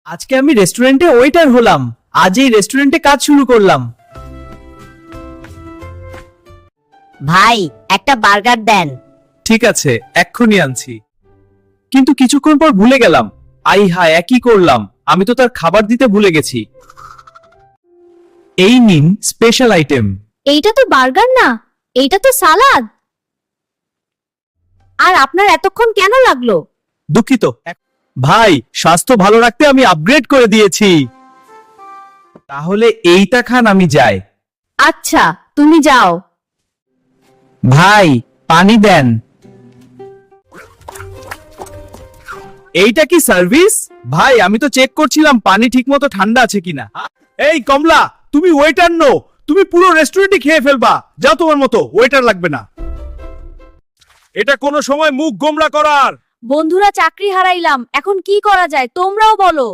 আজকে আমি রেস্টুরেন্টে ওয়েটার হলাম। আজ এই রেস্টুরেন্টে কাজ শুরু করলাম। ভাই একটা বার্গার দেন। ঠিক আছে, এক্ষুনি আনছি। কিন্তু কিছুক্ষণ পর ভুলে গেলাম। আই হায়, একই করলাম। আমি তো তার খাবার দিতে ভুলে গেছি। এই নিন স্পেশাল আইটেম। এইটা তো বার্গার না, এইটা তো সালাদ। আর আপনার এতক্ষণ কেন লাগলো? দুঃখিত ভাই, স্বাস্থ্য ভালো রাখতে আমি আপগ্রেড করে দিয়েছি। তাহলে এইটা খান, আমি যাই। আচ্ছা তুমি যাও। ভাই পানি দেন। এইটা কি সার্ভিস? ভাই আমি তো চেক করছিলাম পানি ঠিকমতো ঠান্ডা আছে কিনা। এই কমলা, তুমি ওয়েটার নো, তুমি পুরো রেস্টুরেন্টই খেয়ে ফেলবা। যাও, তোমার মতো ওয়েটার লাগবে না। এটা কোনো সময় মুখ গোমড়া করার। বন্ধুরা চাকরি হারাইলাম, এখন কি করা যায় তোমরাও বলো।